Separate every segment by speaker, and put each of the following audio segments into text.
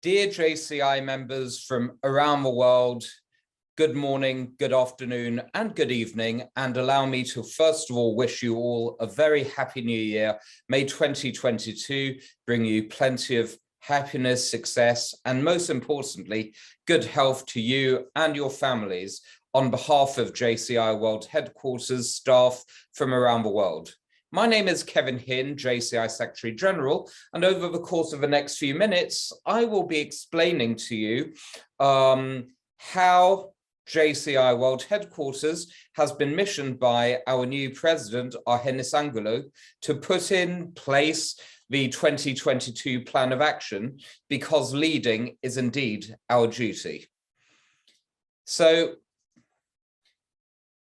Speaker 1: Dear JCI members from around the world, good morning, good afternoon, and good evening, and allow me to first of all wish you all a very happy new year. May 2022 bring you plenty of happiness, success, and most importantly, good health to you and your families on behalf of JCI World Headquarters staff from around the world. My name is Kevin Hinn, JCI Secretary General, and over the course of the next few minutes, I will be explaining to you how JCI World Headquarters has been missioned by our new president, Argenis Angulo, to put in place the 2022 Plan of Action, because leading is indeed our duty. So,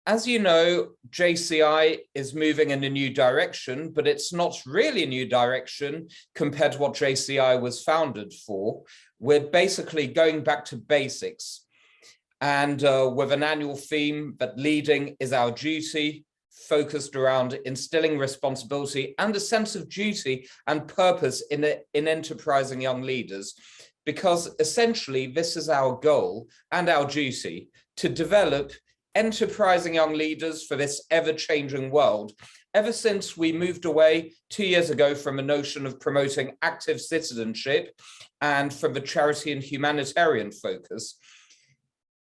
Speaker 1: as you know, JCI is moving in a new direction, but it's not really a new direction compared to what JCI was founded for. We're basically going back to basics, and with an annual theme that leading is our duty, focused around instilling responsibility and a sense of duty and purpose in enterprising young leaders, because essentially this is our goal and our duty, to develop enterprising young leaders for this ever-changing world. Ever since we moved away 2 years ago from a notion of promoting active citizenship and from the charity and humanitarian focus,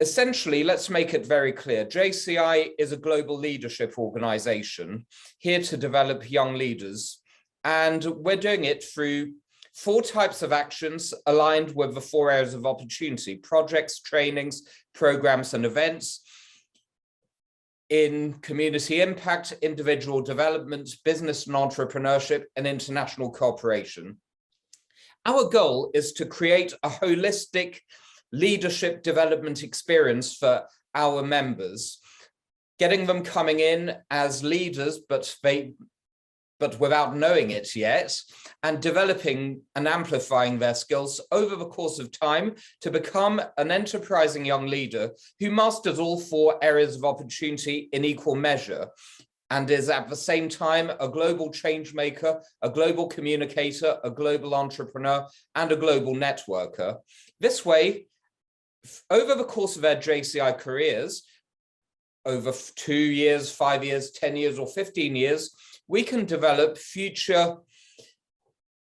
Speaker 1: essentially, let's make it very clear, JCI is a global leadership organization here to develop young leaders, and we're doing it through 4 types of actions aligned with the 4 areas of opportunity: projects, trainings, programs, and events in community impact, individual development, business and entrepreneurship, and international cooperation. Our goal is to create a holistic leadership development experience for our members, getting them coming in as leaders, but without knowing it yet, and developing and amplifying their skills over the course of time to become an enterprising young leader who masters all 4 areas of opportunity in equal measure, and is at the same time a global change maker, a global communicator, a global entrepreneur, and a global networker. This way, over the course of their JCI careers, over 2 years, 5 years, 10 years, or 15 years, we can develop future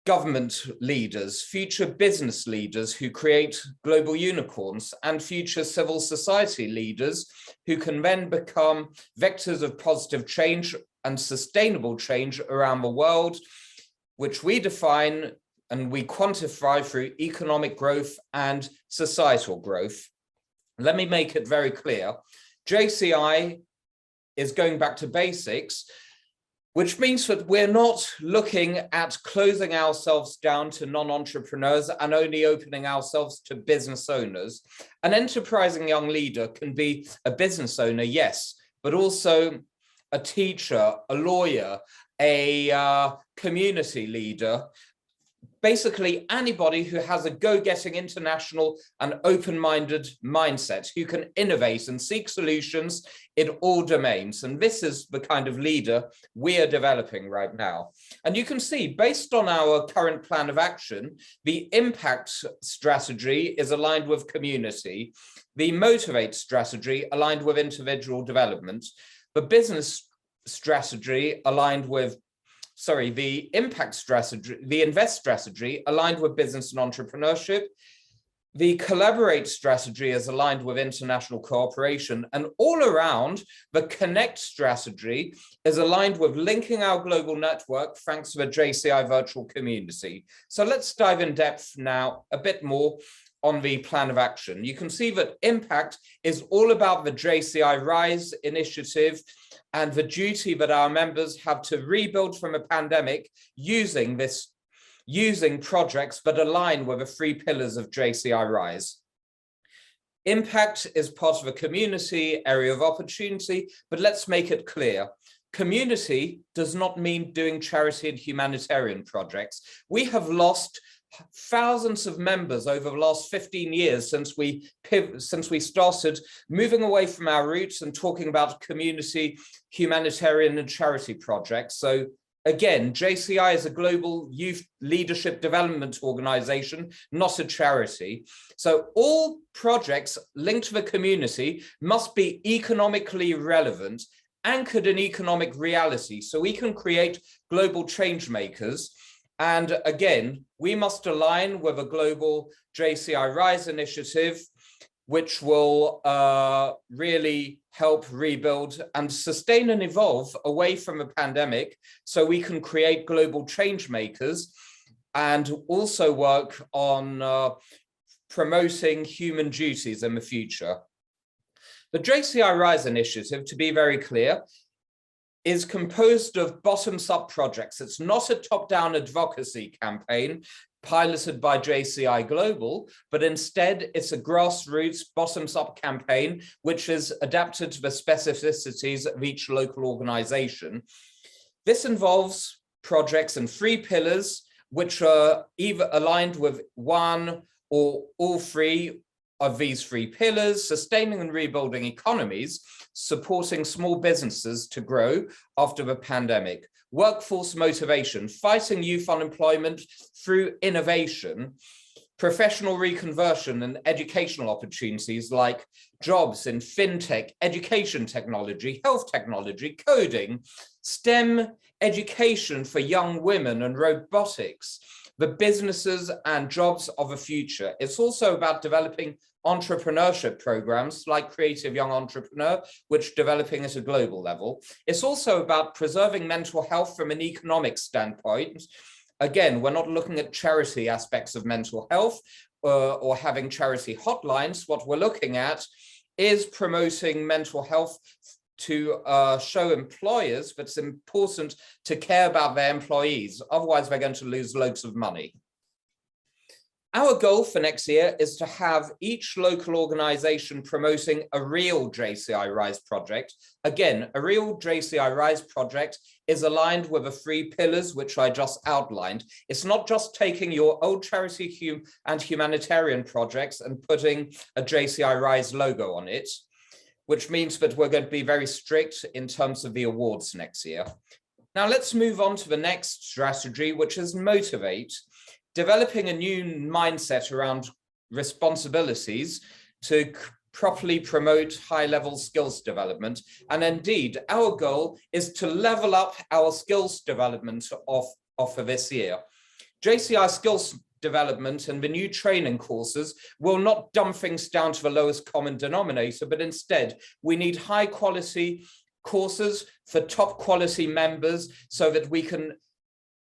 Speaker 1: government leaders, future business leaders who create global unicorns, and future civil society leaders who can then become vectors of positive change and sustainable change around the world, which we define and we quantify through economic growth and societal growth. Let me make it very clear. JCI is going back to basics, which means that we're not looking at closing ourselves down to non-entrepreneurs and only opening ourselves to business owners. An enterprising young leader can be a business owner, yes, but also a teacher, a lawyer, a community leader, basically anybody who has a go-getting international and open-minded mindset, who can innovate and seek solutions in all domains. And this is the kind of leader we are developing right now. And you can see, based on our current plan of action, the impact strategy is aligned with community, the motivate strategy aligned with individual development, the business strategy aligned with the impact strategy, the invest strategy aligned with business and entrepreneurship, the collaborate strategy is aligned with international cooperation, and all around the connect strategy is aligned with linking our global network thanks to the JCI virtual community. So let's dive in depth now a bit more on the plan of action. You can see that impact is all about the JCI Rise initiative and the duty that our members have to rebuild from a pandemic using projects that align with the 3 pillars of JCI Rise. Impact is part of a community area of opportunity, but let's make it clear. Community does not mean doing charity and humanitarian projects. We have lost thousands of members over the last 15 years since we started moving away from our roots and talking about community, humanitarian, and charity projects. So Again, JCI is a global youth leadership development organization, not a charity. So all projects linked to the community must be economically relevant, anchored in economic reality, so we can create global change makers. And again, we must align with a global JCI Rise initiative, which will really help rebuild and sustain and evolve away from a pandemic, so we can create global change makers and also work on promoting human duties in the future. The JCI Rise initiative, to be very clear, is composed of bottoms-up projects. It's not a top-down advocacy campaign piloted by JCI Global, but instead it's a grassroots bottoms-up campaign which is adapted to the specificities of each local organization. This involves projects in 3 pillars, which are either aligned with one or all 3 of these 3 pillars: sustaining and rebuilding economies, supporting small businesses to grow after the pandemic, workforce motivation, fighting youth unemployment through innovation, professional reconversion and educational opportunities like jobs in fintech, education technology, health technology, coding, STEM education for young women and robotics, the businesses and jobs of the future. It's also about developing entrepreneurship programs like Creative Young Entrepreneur, which developing at a global level. It's also about preserving mental health from an economic standpoint. Again, we're not looking at charity aspects of mental health or having charity hotlines. What we're looking at is promoting mental health to show employers that it's important to care about their employees. Otherwise, they're going to lose loads of money. Our goal for next year is to have each local organization promoting a real JCI Rise project. Again, a real JCI Rise project is aligned with the 3 pillars which I just outlined. It's not just taking your old charity and humanitarian projects and putting a JCI Rise logo on it, which means that we're going to be very strict in terms of the awards next year. Now let's move on to the next strategy, which is motivate. Developing a new mindset around responsibilities to properly promote high-level skills development. And indeed, our goal is to level up our skills development of this year. JCI skills development and the new training courses will not dumb things down to the lowest common denominator, but instead we need high-quality courses for top-quality members so that we can,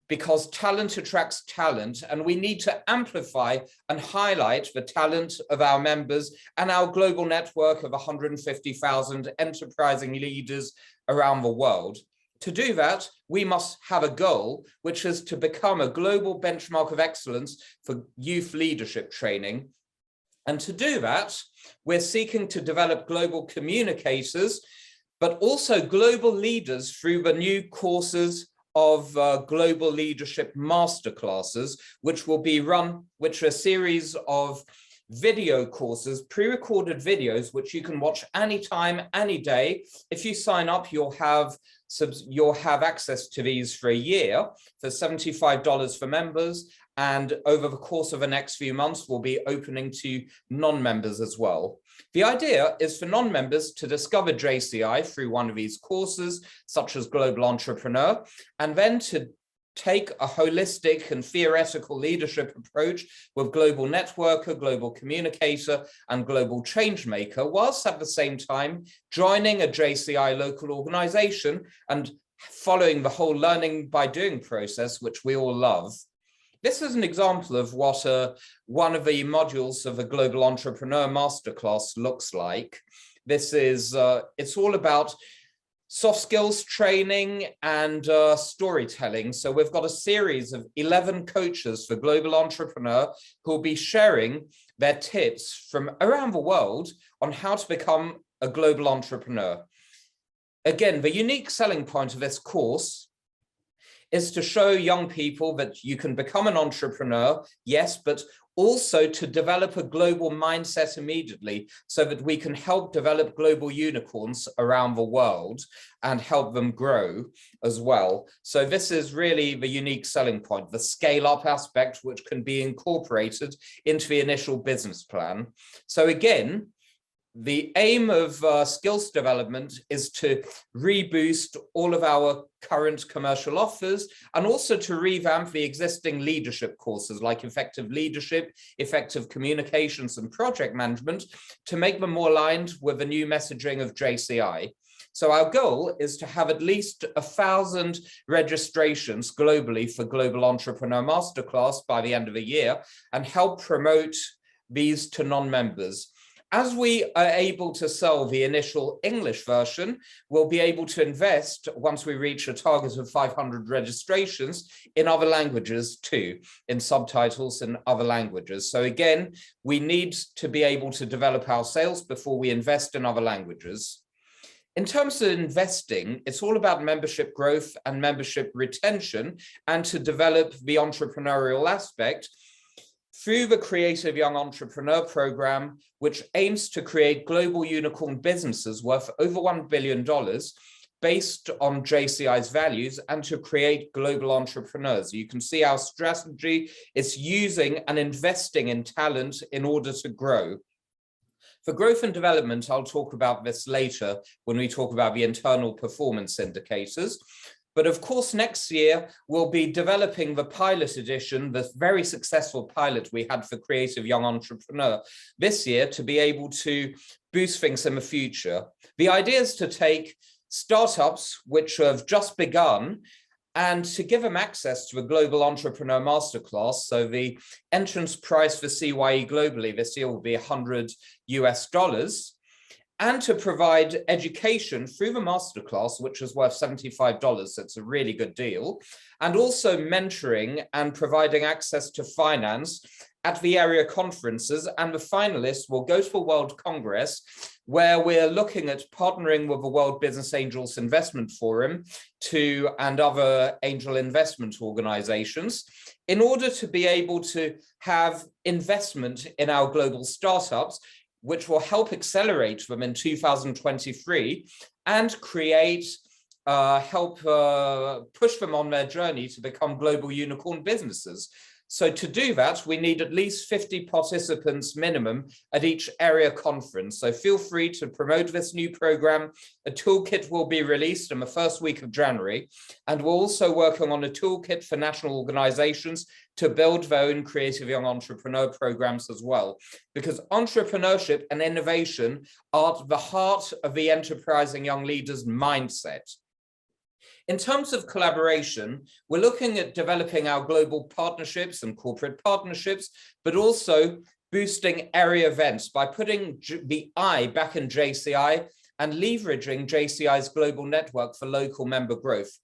Speaker 1: because talent attracts talent, and we need to amplify and highlight the talent of our members and our global network of 150,000 enterprising leaders around the world. To do that, we must have a goal, which is to become a global benchmark of excellence for youth leadership training. And to do that, we're seeking to develop global communicators, but also global leaders through the new courses of global leadership masterclasses, which will be run, which are a series of video courses, pre-recorded videos, which you can watch anytime, any day. If you sign up, you'll have access to these for a year for $75 for members. And over the course of the next few months, we'll be opening to non-members as well. The idea is for non-members to discover JCI through one of these courses, such as Global Entrepreneur, and then to take a holistic and theoretical leadership approach with Global Networker, Global Communicator, and Global Changemaker, whilst at the same time joining a JCI local organization and following the whole learning by doing process, which we all love. This is an example of what one of the modules of a Global Entrepreneur Masterclass looks like. This is, it's all about soft skills training and storytelling. So we've got a series of 11 coaches for Global Entrepreneur who will be sharing their tips from around the world on how to become a global entrepreneur. Again, the unique selling point of this course is to show young people that you can become an entrepreneur, yes, but Also to develop a global mindset immediately so that we can help develop global unicorns around the world and help them grow as well. So this is really the unique selling point, the scale up aspect, which can be incorporated into the initial business plan. So again, the aim of skills development is to reboost all of our current commercial offers and also to revamp the existing leadership courses like effective leadership, effective communications and project management to make them more aligned with the new messaging of JCI. So our goal is to have at least 1,000 registrations globally for Global Entrepreneur Masterclass by the end of the year and help promote these to non-members. As we are able to sell the initial English version, we'll be able to invest, once we reach a target of 500 registrations, in other languages too, in subtitles in other languages. So again, we need to be able to develop our sales before we invest in other languages. In terms of investing, it's all about membership growth and membership retention, and to develop the entrepreneurial aspect through the Creative Young Entrepreneur Program, which aims to create global unicorn businesses worth over $1 billion based on JCI's values and to create global entrepreneurs. You can see our strategy is using and investing in talent in order to grow. For growth and development, I'll talk about this later when we talk about the internal performance indicators. But of course, next year, we'll be developing the pilot edition, the very successful pilot we had for Creative Young Entrepreneur this year to be able to boost things in the future. The idea is to take startups which have just begun and to give them access to a Global Entrepreneur Masterclass. So the entrance price for CYE globally this year will be $100 US. And to provide education through the masterclass, which is worth $75, so it's a really good deal, and also mentoring and providing access to finance at the area conferences. And the finalists will go to a World Congress where we're looking at partnering with the World Business Angels Investment Forum and other angel investment organizations in order to be able to have investment in our global startups, which will help accelerate them in 2023 and help push them on their journey to become global unicorn businesses. So to do that, we need at least 50 participants minimum at each area conference. So feel free to promote this new program. A toolkit will be released in the first week of January. And we're also working on a toolkit for national organizations to build their own Creative Young Entrepreneur programs as well. Because entrepreneurship and innovation are at the heart of the enterprising young leader's mindset. In terms of collaboration, we're looking at developing our global partnerships and corporate partnerships, but also boosting area events by putting the I back in JCI and leveraging JCI's global network for local member growth.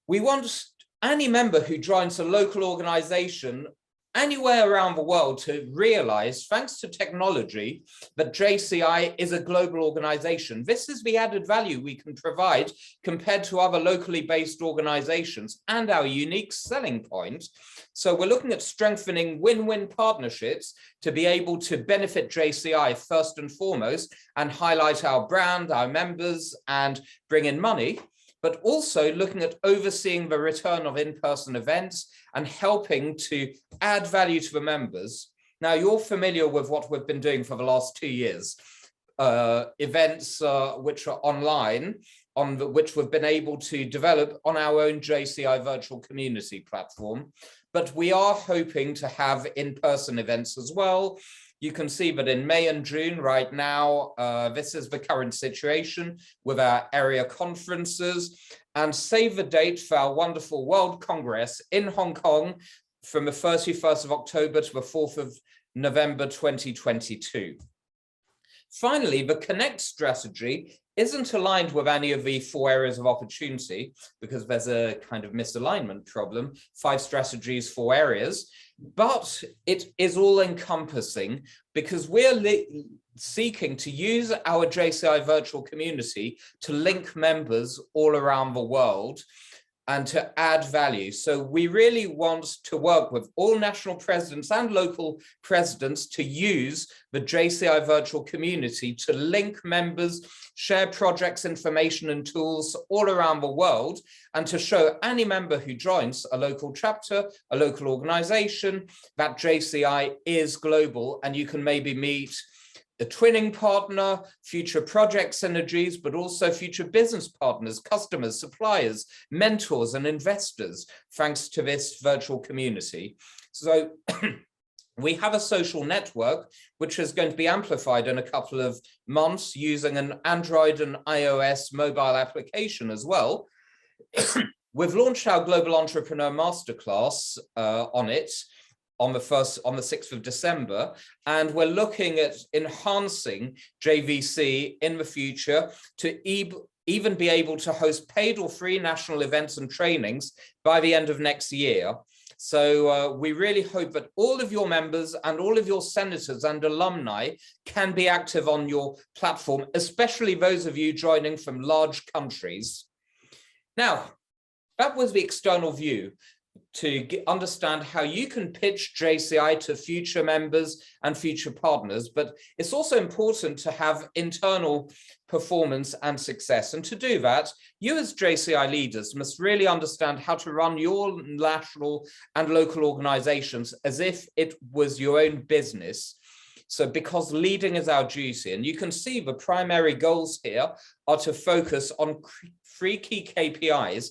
Speaker 1: We want any member who joins a local organization anywhere around the world to realize, thanks to technology, that JCI is a global organization. This is the added value we can provide compared to other locally based organizations and our unique selling point. So we're looking at strengthening win-win partnerships to be able to benefit JCI first and foremost and highlight our brand, our members, and bring in money, but also looking at overseeing the return of in-person events and helping to add value to the members. Now, you're familiar with what we've been doing for the last 2 years, events which are online, which we've been able to develop on our own JCI virtual community platform. But we are hoping to have in-person events as well. You can see that in May and June right now, this is the current situation with our area conferences, and save the date for our wonderful World Congress in Hong Kong from the 31st of October to the 4th of November 2022. Finally, the Connect strategy isn't aligned with any of the 4 areas of opportunity because there's a kind of misalignment problem, 5 strategies, 4 areas, but it is all encompassing because we're seeking to use our JCI virtual community to link members all around the world and to add value. So we really want to work with all national presidents and local presidents to use the JCI virtual community to link members, share projects, information and tools all around the world, and to show any member who joins a local chapter, a local organization, that JCI is global, and you can maybe meet a twinning partner, future project synergies, but also future business partners, customers, suppliers, mentors, and investors, thanks to this virtual community. So we have a social network, which is going to be amplified in a couple of months using an Android and iOS mobile application as well. We've launched our Global Entrepreneur Masterclass on it on the 6th of December, and we're looking at enhancing JVC in the future to even be able to host paid or free national events and trainings by the end of next year. So we really hope that all of your members and all of your senators and alumni can be active on your platform, especially those of you joining from large countries. Now, that was the external view, to understand how you can pitch JCI to future members and future partners, but it's also important to have internal performance and success. And to do that, you as JCI leaders must really understand how to run your national and local organizations as if it was your own business. So because leading is our duty, and you can see the primary goals here are to focus on 3 key KPIs.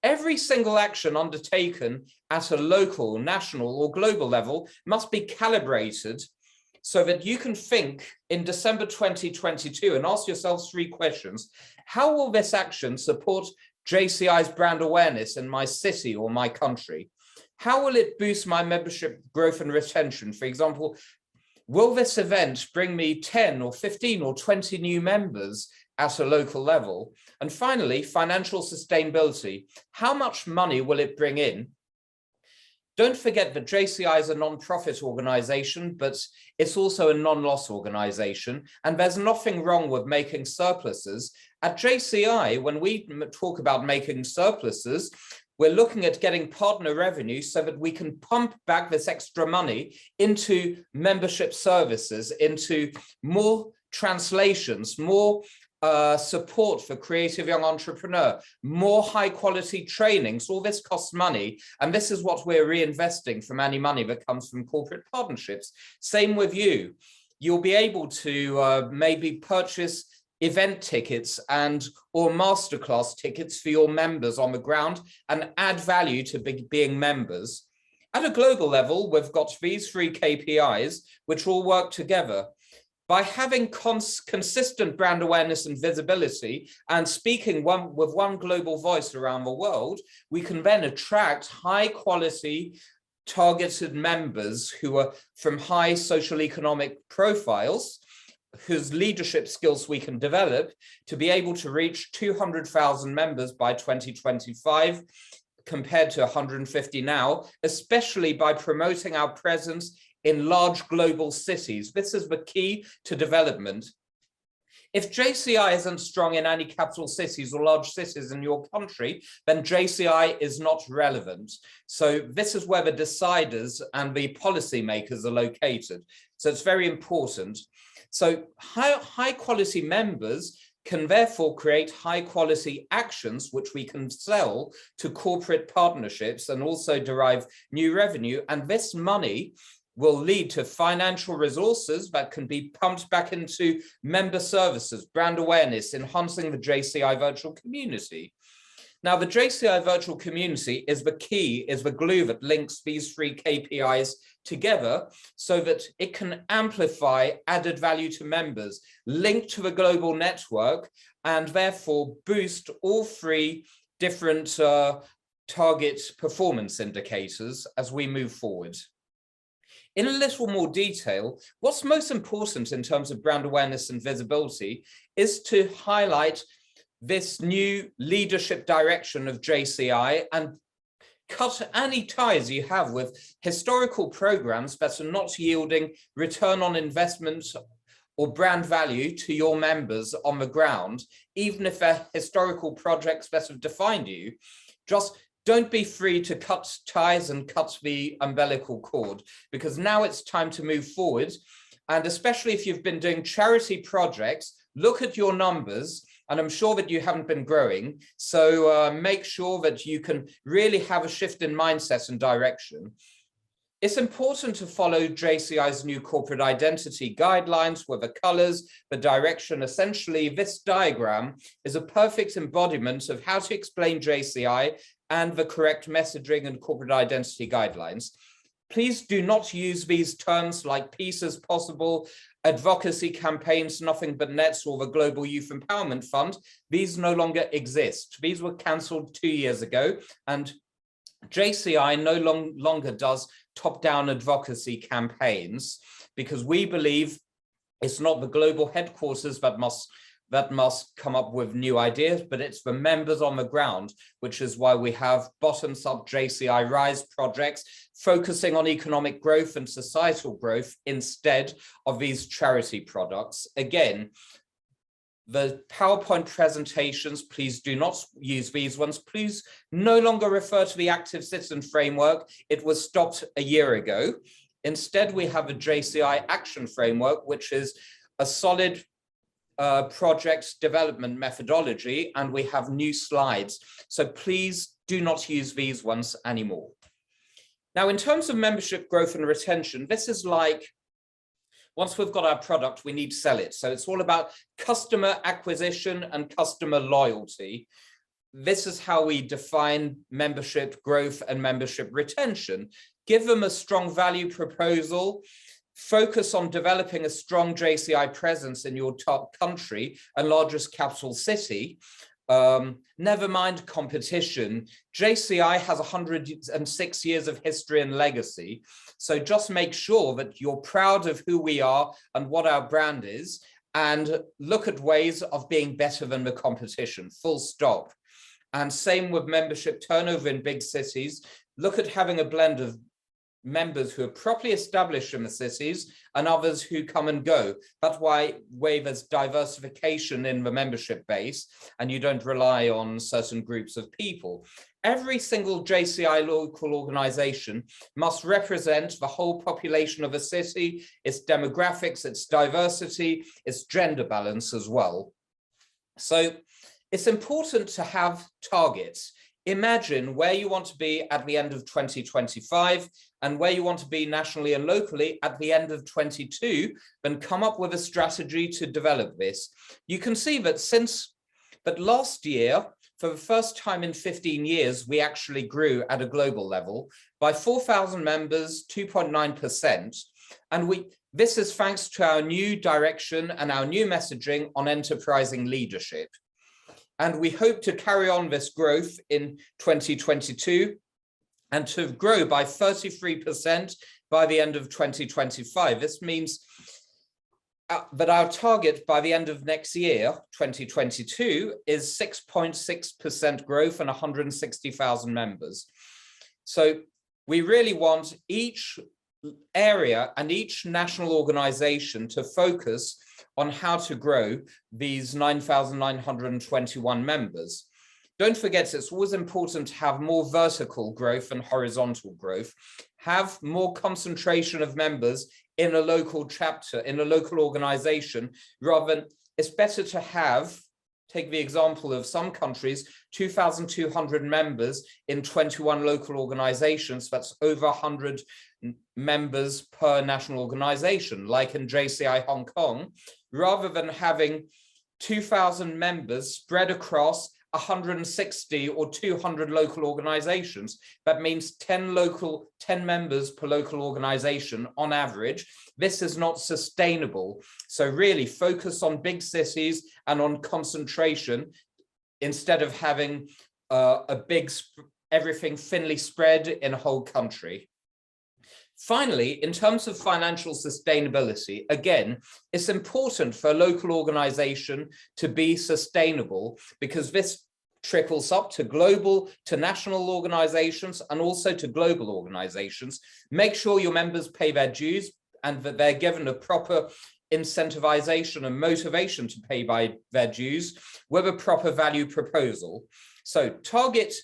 Speaker 1: Every single action undertaken at a local, national, or global level must be calibrated so that you can think in December 2022 and ask yourselves 3 questions. How will this action support JCI's brand awareness in my city or my country? How will it boost my membership growth and retention? For example, will this event bring me 10 or 15 or 20 new members at a local level? And finally, financial sustainability. How much money will it bring in? Don't forget that JCI is a non-profit organization, but it's also a non-loss organization, and there's nothing wrong with making surpluses. At JCI, when we talk about making surpluses, we're looking at getting partner revenue so that we can pump back this extra money into membership services, into more translations, more support for creative young entrepreneur, more high quality trainings. All this costs money, and this is what we're reinvesting from any money that comes from corporate partnerships. Same with you. You'll be able to maybe purchase event tickets or masterclass tickets for your members on the ground and add value to being members. At a global level, we've got these 3 KPIs, which all work together. By having consistent brand awareness and visibility and speaking with one global voice around the world, we can then attract high quality targeted members who are from high social economic profiles, whose leadership skills we can develop to be able to reach 200,000 members by 2025 compared to 150 now, especially by promoting our presence in large global cities. This is the key to development. If JCI isn't strong in any capital cities or large cities in your country, then JCI is not relevant. So this is where the deciders and the policymakers are located. So it's very important. So high quality members can therefore create high quality actions, which we can sell to corporate partnerships and also derive new revenue. And this money will lead to financial resources that can be pumped back into member services, brand awareness, enhancing the JCI virtual community. Now, the JCI virtual community is the key, is the glue that links these 3 KPIs together so that it can amplify added value to members, link to the global network, and therefore boost all 3 different target performance indicators as we move forward. In a little more detail, what's most important in terms of brand awareness and visibility is to highlight this new leadership direction of JCI and cut any ties you have with historical programs that are not yielding return on investment or brand value to your members on the ground, even if they're historical projects that have defined you. just don't be free to cut ties and cut the umbilical cord, because now it's time to move forward. And especially if you've been doing charity projects, look at your numbers, and I'm sure that you haven't been growing. So make sure that you can really have a shift in mindset and direction. It's important to follow JCI's new corporate identity guidelines with the colors, the direction. Essentially, this diagram is a perfect embodiment of how to explain JCI and the correct messaging and corporate identity guidelines. Please do not use these terms like peace as possible, advocacy campaigns, nothing but nets, or the Global Youth Empowerment Fund. These no longer exist. These were cancelled 2 years ago, and JCI no longer does top-down advocacy campaigns, because we believe it's not the global headquarters that must come up with new ideas, but it's the members on the ground, which is why we have bottoms-up JCI Rise projects focusing on economic growth and societal growth instead of these charity products. Again, the PowerPoint presentations, please do not use these ones. Please no longer refer to the active citizen framework. It was stopped a year ago. Instead, we have a JCI action framework, which is a solid project development methodology, and we have new slides. So please do not use these ones anymore. Now, in terms of membership growth and retention, this is like, once we've got our product, we need to sell it. So it's all about customer acquisition and customer loyalty. This is how we define membership growth and membership retention. Give them a strong value proposal. Focus on developing a strong JCI presence in your top country and largest capital city. Never mind competition. JCI has 106 years of history and legacy. So just make sure that you're proud of who we are and what our brand is, and look at ways of being better than the competition, full stop. And same with membership turnover in big cities. Look at having a blend of members who are properly established in the cities and others who come and go. That's why there's diversification in the membership base, and you don't rely on certain groups of people. Every single JCI local organization must represent the whole population of a city, its demographics, its diversity, its gender balance as well. So it's important to have targets. Imagine where you want to be at the end of 2025 and where you want to be nationally and locally at the end of 22, then come up with a strategy to develop this. You can see that last year, for the first time in 15 years, we actually grew at a global level by 4,000 members, 2.9%. And this is thanks to our new direction and our new messaging on enterprising leadership. And we hope to carry on this growth in 2022 and to grow by 33% by the end of 2025. This means that our target by the end of next year, 2022, is 6.6% growth and 160,000 members. So we really want each area and each national organization to focus on how to grow these 9,921 members. Don't forget, it's always important to have more vertical growth than horizontal growth. Have more concentration of members in a local chapter, in a local organization, rather than, it's better to have, take the example of some countries, 2,200 members in 21 local organizations. That's over 100 members per national organization, like in JCI Hong Kong, rather than having 2,000 members spread across 160 or 200 local organizations. That means 10 members per local organization on average. This is not sustainable. So really focus on big cities and on concentration instead of having everything thinly spread in a whole country. Finally, in terms of financial sustainability, again, it's important for a local organization to be sustainable, because this trickles up to national organizations and also to global organizations. Make sure your members pay their dues and that they're given a proper incentivization and motivation to pay by their dues with a proper value proposal. So target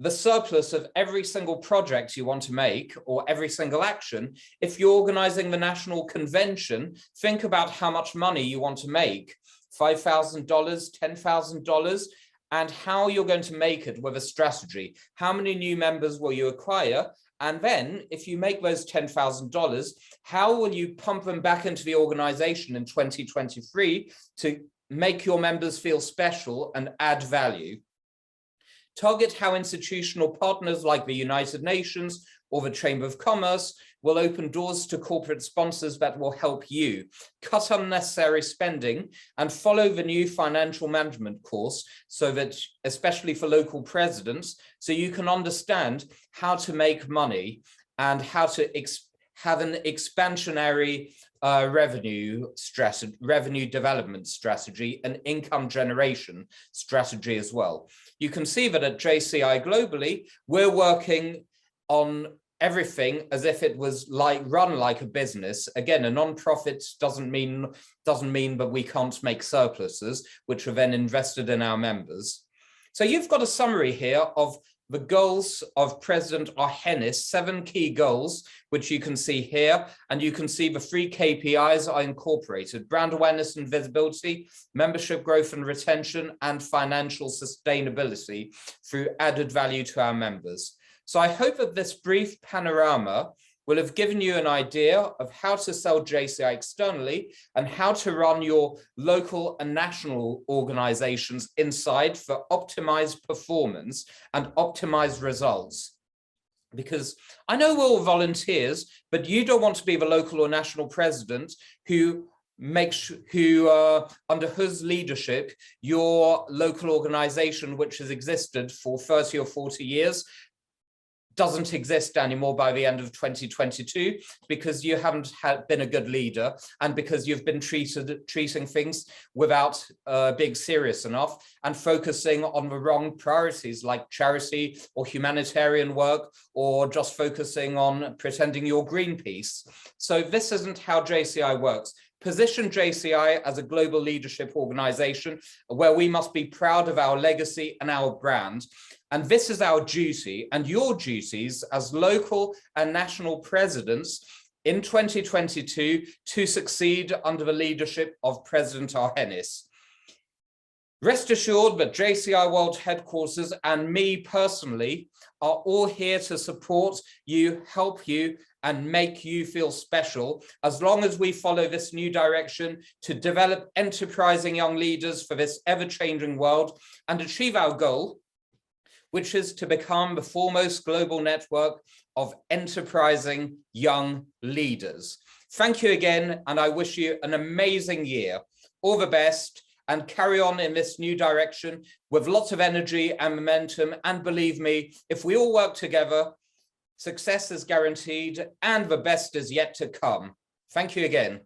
Speaker 1: the surplus of every single project you want to make or every single action. If you're organizing the national convention, think about how much money you want to make, $5,000, $10,000, and how you're going to make it with a strategy. How many new members will you acquire? And then if you make those $10,000, how will you pump them back into the organization in 2023 to make your members feel special and add value? Target how institutional partners like the United Nations or the Chamber of Commerce will open doors to corporate sponsors that will help you. Cut unnecessary spending and follow the new financial management course, so that, especially for local presidents, so you can understand how to make money and how to have an expansionary revenue development strategy and income generation strategy as well. You can see that at JCI globally, we're working on everything as if it was run like a business. Again, a non-profit doesn't mean that we can't make surpluses, which are then invested in our members. So you've got a summary here of the goals of President Arhenis, 7 key goals, which you can see here, and you can see the 3 KPIs I incorporated: brand awareness and visibility, membership growth and retention, and financial sustainability through added value to our members. So I hope that this brief panorama will have given you an idea of how to sell JCI externally and how to run your local and national organizations inside for optimized performance and optimized results. Because I know we're all volunteers, but you don't want to be the local or national president who under whose leadership your local organization, which has existed for 30 or 40 years, doesn't exist anymore by the end of 2022, because you haven't been a good leader and because you've been treating things without being serious enough and focusing on the wrong priorities like charity or humanitarian work, or just focusing on pretending you're Greenpeace. So this isn't how JCI works. Position JCI as a global leadership organization where we must be proud of our legacy and our brand. And this is our duty and your duties as local and national presidents in 2022 to succeed under the leadership of President Arhenis. Rest assured that JCI World Headquarters and me personally are all here to support you, help you, and make you feel special, as long as we follow this new direction to develop enterprising young leaders for this ever-changing world and achieve our goal, which is to become the foremost global network of enterprising young leaders. Thank you again, and I wish you an amazing year. All the best, and carry on in this new direction with lots of energy and momentum. And believe me, if we all work together, success is guaranteed and the best is yet to come. Thank you again.